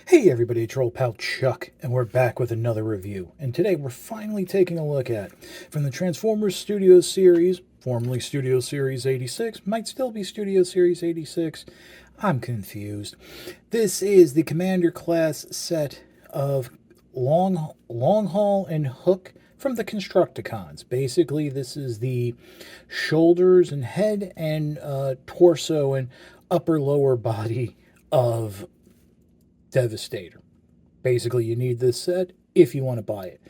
Hey everybody, it's your old pal Chuck, and we're back with another review. And today we're finally taking a look at, from the Transformers Studio Series, formerly Studio Series 86, might still be Studio Series 86, I'm confused. This is the Commander class set of Long Haul and Hook from the Constructicons. Basically, this is the shoulders and head and torso and upper lower body of Devastator. Basically, you need this set if you want to buy it.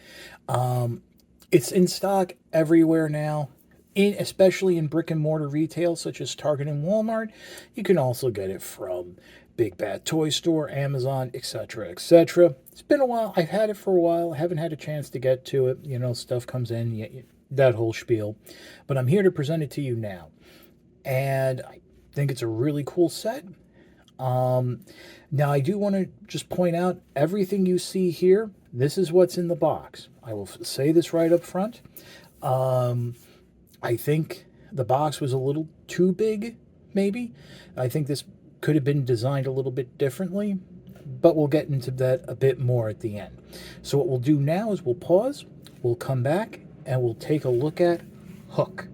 It's in stock everywhere now, especially in brick and mortar retail such as Target and Walmart. You can also get it from Big Bad Toy Store, Amazon, etc., etc. It's been a while. I've had it for a while. I haven't had a chance to get to it. You know, stuff comes in, that whole spiel. But I'm here to present it to you now. And I think it's a really cool set. Now, I do want to just point out everything you see here, this is what's in the box. I will say this right up front. I think the box was a little too big, maybe. I think this could have been designed a little bit differently, but we'll get into that a bit more at the end. So what we'll do now is we'll pause, we'll come back, and we'll take a look at Hook.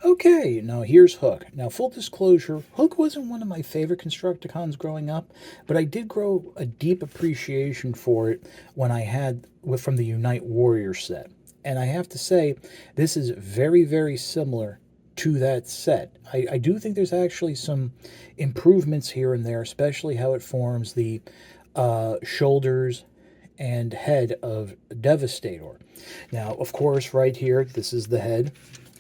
Okay, now here's Hook. Now, full disclosure, Hook wasn't one of my favorite Constructicons growing up, but I did grow a deep appreciation for it when I had from the Unite Warrior set. And I have to say, this is very, very similar to that set. I do think there's actually some improvements here and there, especially how it forms the shoulders and head of Devastator. Now, of course, right here, this is the head.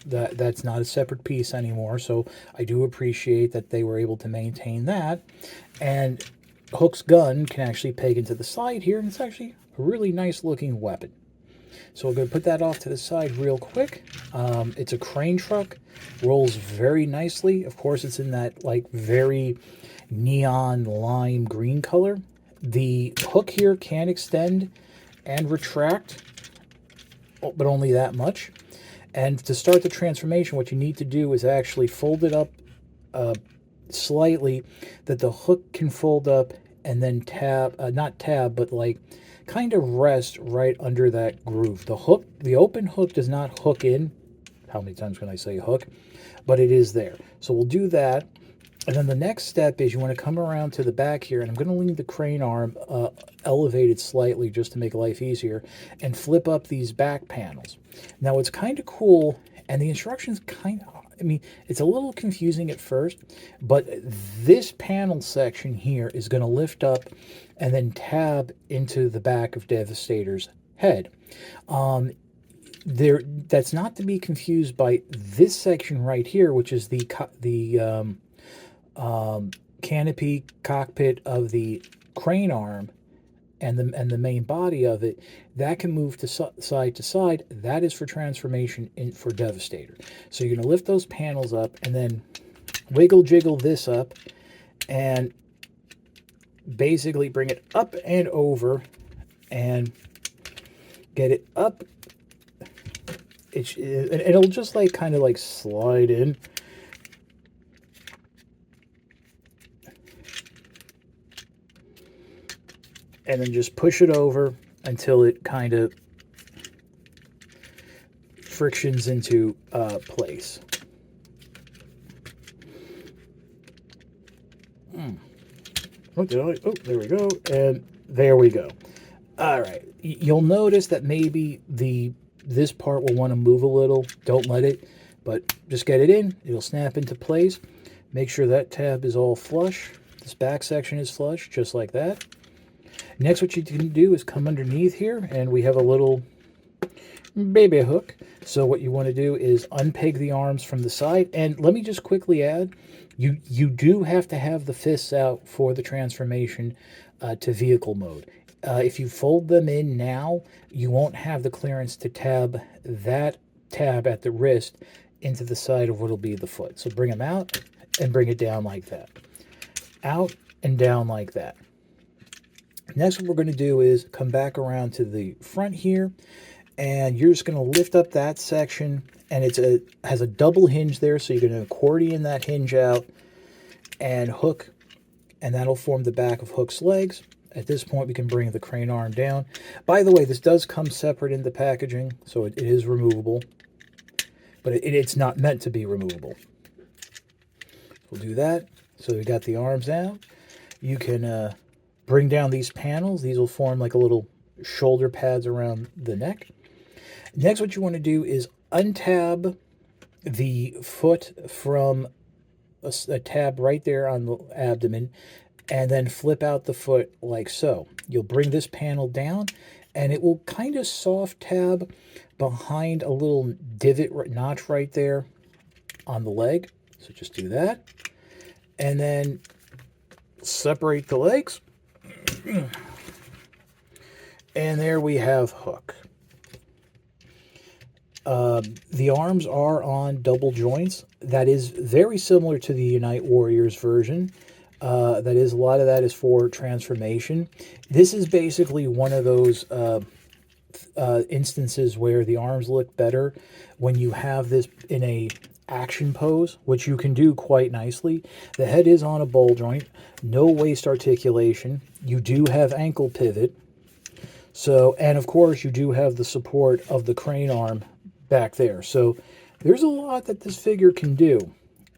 That's not a separate piece anymore, so I do appreciate that they were able to maintain that. And Hook's gun can actually peg into the side here, and it's actually a really nice looking weapon. So we're going to put that off to the side real quick. It's a crane truck, rolls very nicely. Of course, it's in that like very neon lime green color. The hook here can extend and retract, but only that much. And to start the transformation, what you need to do is actually fold it up slightly, that the hook can fold up and then tab, not tab, but like kind of rest right under that groove. The open hook does not hook in. How many times can I say hook? But it is there. So we'll do that. And then the next step is you want to come around to the back here, and I'm going to leave the crane arm elevated slightly just to make life easier, and flip up these back panels. Now, it's kind of cool, and the instructions it's a little confusing at first, but this panel section here is going to lift up and then tab into the back of Devastator's head. That's not to be confused by this section right here, which is the canopy cockpit of the crane arm and the main body of it. That can move to side to side. That is for transformation for Devastator. So you're going to lift those panels up and then wiggle jiggle this up and basically bring it up and over and get it up. It'll just like kind of like slide in. And then just push it over until it kind of frictions into place. Oh, there we go. And there we go. All right. You'll notice that maybe this part will want to move a little. Don't let it, but just get it in. It'll snap into place. Make sure that tab is all flush. This back section is flush, just like that. Next, what you can do is come underneath here, and we have a little baby hook. So what you want to do is unpeg the arms from the side. And let me just quickly add, you do have to have the fists out for the transformation to vehicle mode. If you fold them in now, you won't have the clearance to tab that tab at the wrist into the side of what will be the foot. So bring them out and bring it down like that. Out and down like that. Next, what we're going to do is come back around to the front here, and you're just going to lift up that section, and has a double hinge there, so you're going to accordion that hinge out and hook, and that'll form the back of Hook's legs. At this point, we can bring the crane arm down. By the way, this does come separate in the packaging, so it is removable, but it's not meant to be removable. We'll do that. So we got the arms out. You can bring down these panels. These will form like a little shoulder pads around the neck. Next, what you want to do is untab the foot from a tab right there on the abdomen, and then flip out the foot like so. You'll bring this panel down, and it will kind of soft tab behind a little divot notch right there on the leg. So just do that. And then separate the legs. And there we have Hook. The arms are on double joints. That is very similar to the Unite Warriors version. That is, a lot of that is for transformation. This is basically one of those instances where the arms look better when you have this in a action pose, which you can do quite nicely. The head is on a ball joint, no waist articulation. You do have ankle pivot. So, and of course you do have the support of the crane arm back there. So there's a lot that this figure can do.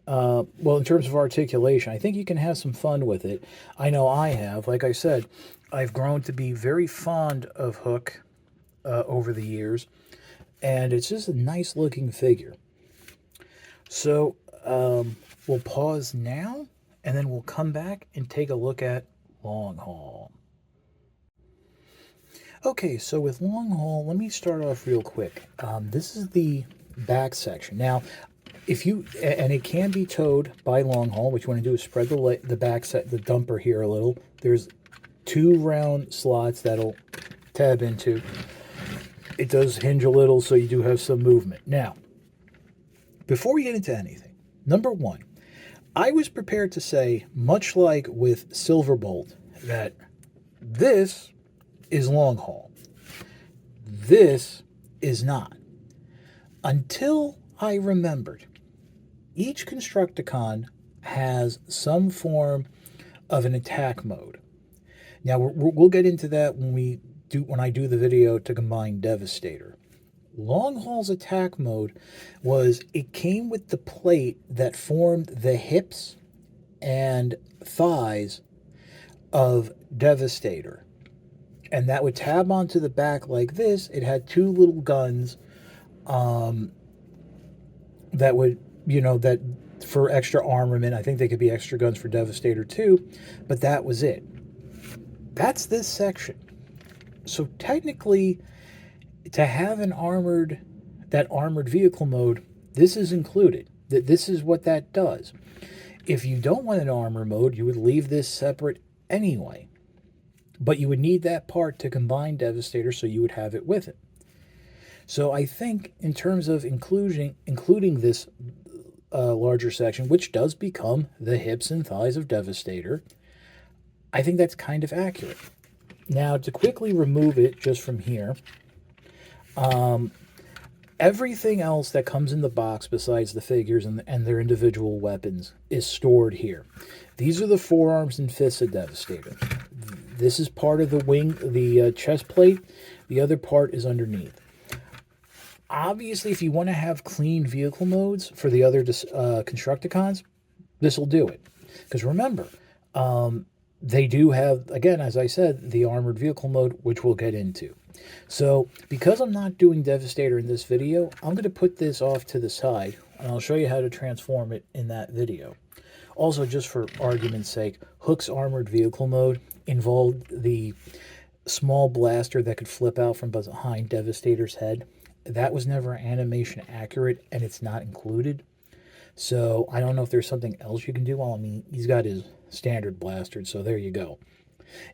Well, in terms of articulation, I think you can have some fun with it. I know I have. Like I said, I've grown to be very fond of Hook over the years, and it's just a nice looking figure. So we'll pause now, and then we'll come back and take a look at Long Haul. Okay, so with Long Haul, let me start off real quick. This is the back section. Now, if you, and it can be towed by Long Haul, what you want to do is spread the back set, the dumper here a little. There's 2 round slots that'll tab into. It does hinge a little, so you do have some movement. Now, before we get into anything, number one, I was prepared to say, much like with Silverbolt, that this is Long Haul. This is not. Until I remembered, each Constructicon has some form of an attack mode. Now, we'll get into that when I do the video to combine Devastator. Long Haul's attack mode was, it came with the plate that formed the hips and thighs of Devastator. And that would tab onto the back like this. It had 2 little guns that would, that for extra armament. I think they could be extra guns for Devastator too, but that was it. That's this section. So technically, to have that armored vehicle mode, this is included. This is what that does. If you don't want an armor mode, you would leave this separate anyway. But you would need that part to combine Devastator, so you would have it with it. So I think in terms of including this larger section, which does become the hips and thighs of Devastator, I think that's kind of accurate. Now, to quickly remove it just from here, everything else that comes in the box besides the figures and their individual weapons is stored here. These are the forearms and fists of Devastator. This is part of the chest plate. The other part is underneath. Obviously, if you want to have clean vehicle modes for the other Constructicons, this will do it. Because remember, they do have, again, as I said, the armored vehicle mode, which we'll get into. So, because I'm not doing Devastator in this video, I'm going to put this off to the side, and I'll show you how to transform it in that video. Also, just for argument's sake, Hook's armored vehicle mode involved the small blaster that could flip out from behind Devastator's head. That was never animation accurate, and it's not included. So I don't know if there's something else you can do. Well, I mean, he's got his standard blaster, so there you go.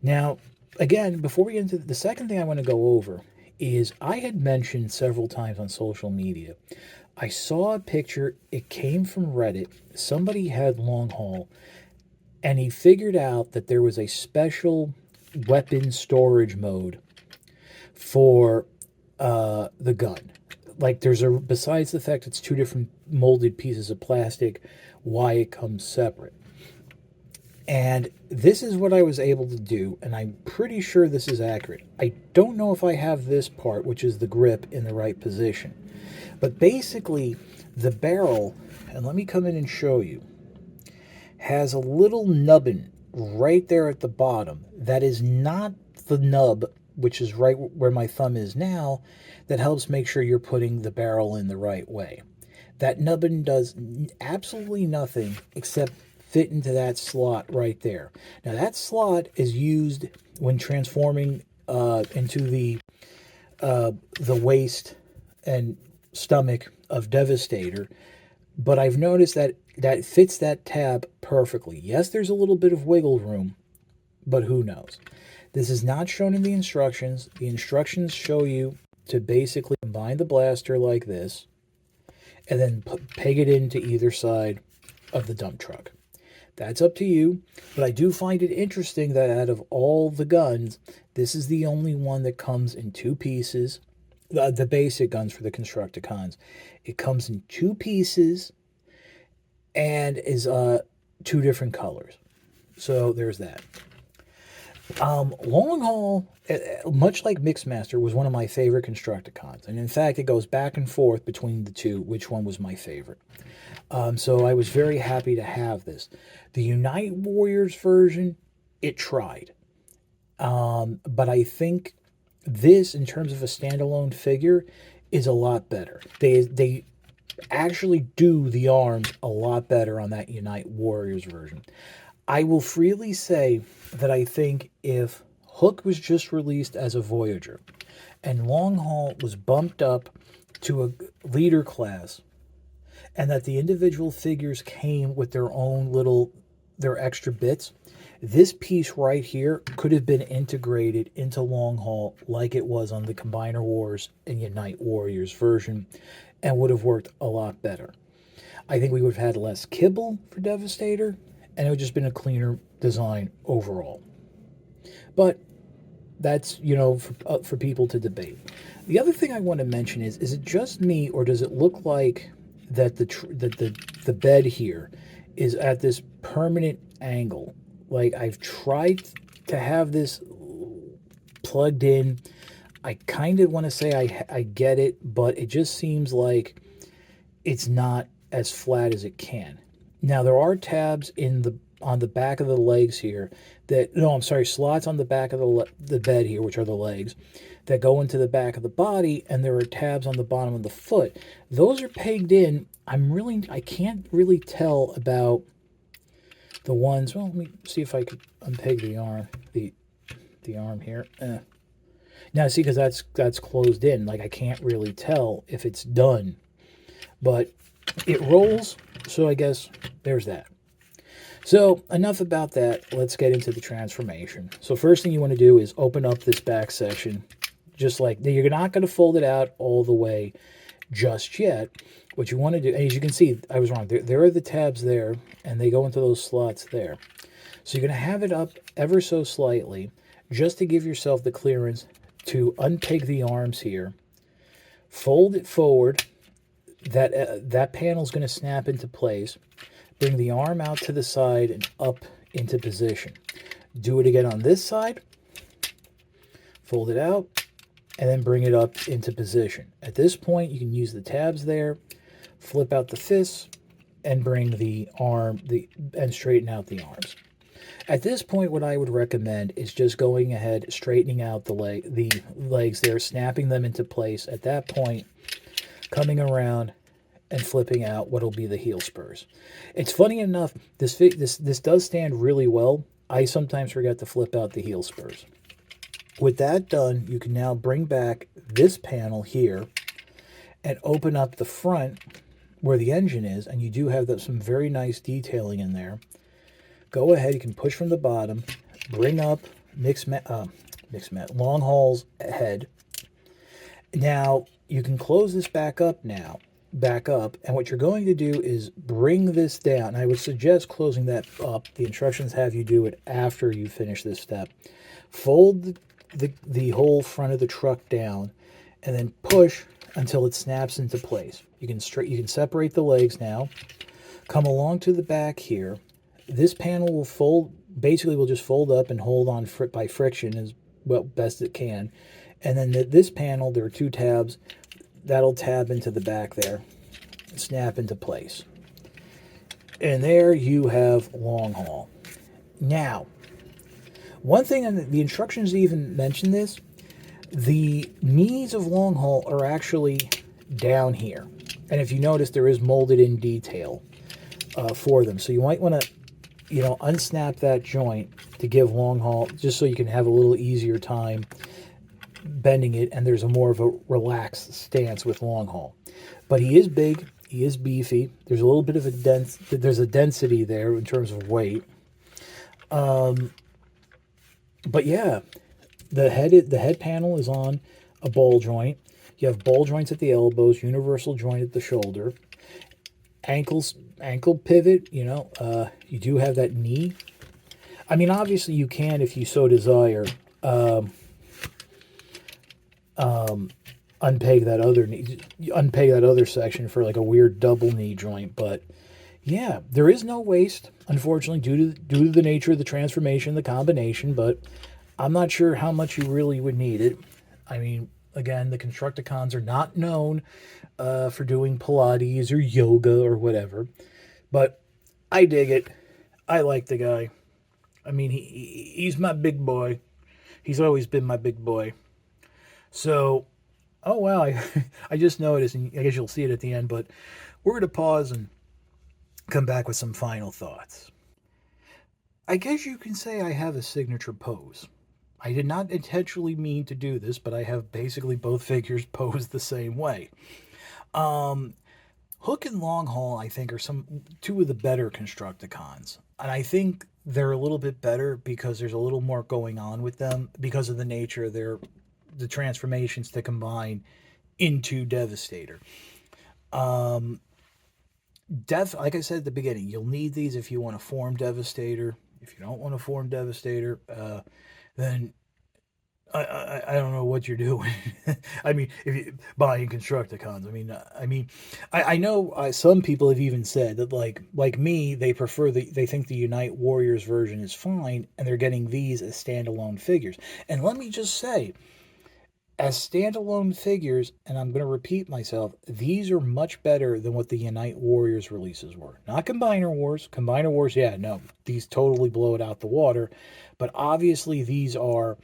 Now, again, before we get into the second thing I want to go over is, I had mentioned several times on social media, I saw a picture, it came from Reddit, somebody had Long Haul, and he figured out that there was a special weapon storage mode for the gun. Like, besides the fact it's 2 different molded pieces of plastic, why it comes separate. And this is what I was able to do, and I'm pretty sure this is accurate. I don't know if I have this part, which is the grip, in the right position. But basically, the barrel, and let me come in and show you, has a little nubbin right there at the bottom that is not the nub, which is right where my thumb is now, that helps make sure you're putting the barrel in the right way. That nubbin does absolutely nothing except fit into that slot right there. Now that slot is used when transforming into the waist and stomach of Devastator, but I've noticed that that fits that tab perfectly. Yes, there's a little bit of wiggle room, but who knows? This is not shown in the instructions. The instructions show you to basically combine the blaster like this and then peg it into either side of the dump truck. That's up to you, but I do find it interesting that out of all the guns, this is the only one that comes in two pieces. The basic guns for the Constructicons. It comes in two pieces and is two different colors. So there's that. Long Haul, much like Mixmaster, was one of my favorite Constructicons. And in fact, it goes back and forth between the two, which one was my favorite. So I was very happy to have this. The Unite Warriors version, it tried. But I think this, in terms of a standalone figure, is a lot better. They actually do the arms a lot better on that Unite Warriors version. I will freely say that I think if Hook was just released as a Voyager and Long Haul was bumped up to a leader class, and that the individual figures came with their extra bits, this piece right here could have been integrated into Long Haul like it was on the Combiner Wars and Unite Warriors version, and would have worked a lot better. I think we would have had less kibble for Devastator, and it would have just been a cleaner design overall. But that's, for people to debate. The other thing I want to mention is it just me, or does it look like that the bed here is at this permanent angle? Like, I've tried to have this plugged in. I kind of want to say I get it, but it just seems like it's not as flat as it can. Now, there are tabs on the back of the legs here slots on the back of the bed here, which are the legs, that go into the back of the body, and there are tabs on the bottom of the foot. Those are pegged in. I can't really tell about the ones. Well, let me see if I could unpeg the arm, the arm here. Now, see, because that's closed in. Like, I can't really tell if it's done, but it rolls. So I guess there's that. So enough about that. Let's get into the transformation. So first thing you want to do is open up this back section. Just like, you're not going to fold it out all the way just yet. What you want to do, and as you can see, I was wrong. There are the tabs there, and they go into those slots there. So you're going to have it up ever so slightly, just to give yourself the clearance to unpeg the arms here. Fold it forward. That panel is going to snap into place. Bring the arm out to the side and up into position. Do it again on this side. Fold it out, and then bring it up into position. At this point, you can use the tabs there, flip out the fists, and bring the arm and straighten out the arms. At this point, what I would recommend is just going ahead, straightening out the legs there, snapping them into place. At that point, coming around and flipping out what will be the heel spurs. It's funny enough, this does stand really well. I sometimes forget to flip out the heel spurs. With that done, you can now bring back this panel here and open up the front where the engine is, and you do have some very nice detailing in there. Go ahead, you can push from the bottom, bring up Long Haul's head. Now, you can close this back up, and what you're going to do is bring this down. I would suggest closing that up. The instructions have you do it after you finish this step. Fold the whole front of the truck down, and then push until it snaps into place. You can separate the legs now. Come along to the back here. This panel will fold, basically will just fold up and hold on by friction as well best it can. And then this panel, there are two tabs, that'll tab into the back there, snap into place. And there you have long haul. Now, one thing, and the instructions even mention this, the knees of long haul are actually down here. And if you notice, there is molded in detail for them. So you might want to, unsnap that joint to give long haul, just so you can have a little easier time bending it, and there's a more of a relaxed stance with long haul. But he is big, he is beefy. There's a little bit of there's a density there in terms of weight. But yeah, the head panel is on a ball joint. You have ball joints at the elbows, universal joint at the shoulder, ankle pivot. You do have that knee. I mean, obviously you can, if you so desire, unpeg that other knee, unpeg that other section for like a weird double knee joint. But yeah, there is no waist, unfortunately, due to the nature of the transformation, the combination. But I'm not sure how much you really would need it. I mean, again, the Constructicons are not known for doing Pilates or yoga or whatever, but I dig it. I like the guy. I mean, he's my big boy. He's always been my big boy. So, oh wow, I just noticed, and I guess you'll see it at the end, but we're going to pause and come back with some final thoughts. I guess you can say I have a signature pose. I did not intentionally mean to do this, but I have basically both figures posed the same way. Hook and Long Haul, I think, are two of the better Constructicons. And I think they're a little bit better because there's a little more going on with them because of the nature of the transformations to combine into Devastator. Like I said at the beginning, you'll need these if you want to form Devastator. If you don't want to form Devastator, then I don't know what you're doing. I mean, if you buying Constructicons, I know some people have even said that like me, they think the Unite Warriors version is fine, and they're getting these as standalone figures. And let me just say, as standalone figures, and I'm going to repeat myself, these are much better than what the Unite Warriors releases were. Not Combiner Wars. Combiner Wars, yeah, no, these totally blow it out the water. But obviously, these are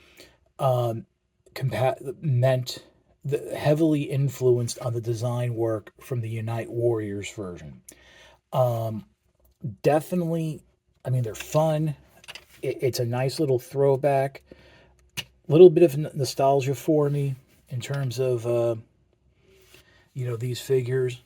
heavily influenced on the design work from the Unite Warriors version. Definitely, I mean, they're fun. It's a nice little throwback. Little bit of nostalgia for me in terms of these figures.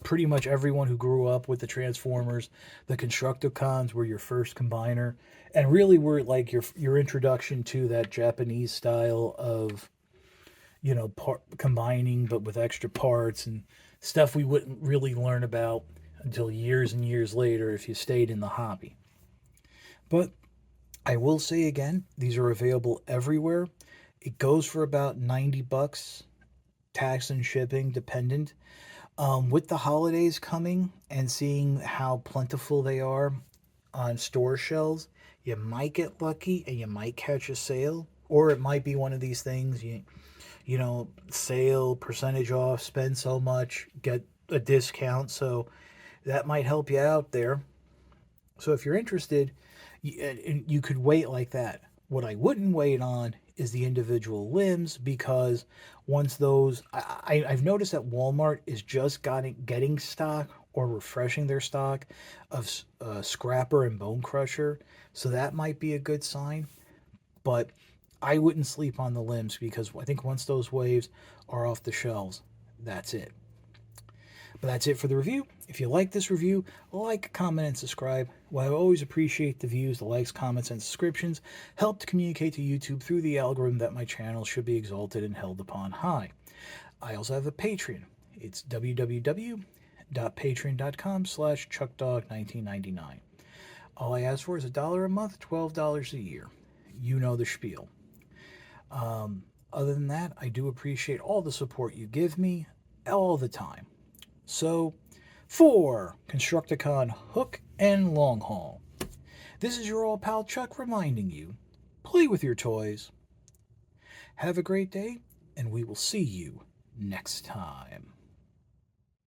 Pretty much everyone who grew up with the Transformers, the Constructicons were your first combiner, and really were like your introduction to that Japanese style of combining, but with extra parts and stuff we wouldn't really learn about until years and years later if you stayed in the hobby. But I will say again, these are available everywhere. It goes for about $90, tax and shipping dependent. With the holidays coming and seeing how plentiful they are on store shelves, you might get lucky and you might catch a sale, or it might be one of these things sale, percentage off, spend so much, get a discount. So that might help you out there. So if you're interested, you could wait like that. What I wouldn't wait on is the individual limbs, because once those, I've noticed that Walmart is just getting stock or refreshing their stock of Scrapper and Bone Crusher. So that might be a good sign. But I wouldn't sleep on the limbs, because I think once those waves are off the shelves, that's it. But that's it for the review. If you like this review, like, comment, and subscribe. Well, I always appreciate the views, the likes, comments, and subscriptions. Help to communicate to YouTube through the algorithm that my channel should be exalted and held upon high. I also have a Patreon. It's www.patreon.com/ChuckDog1999. All I ask for is $1 a month, $12 a year. You know the spiel. Other than that, I do appreciate all the support you give me all the time. So, for Constructicon Hook and Long Haul. This is your old pal Chuck reminding you, play with your toys. Have a great day, and we will see you next time.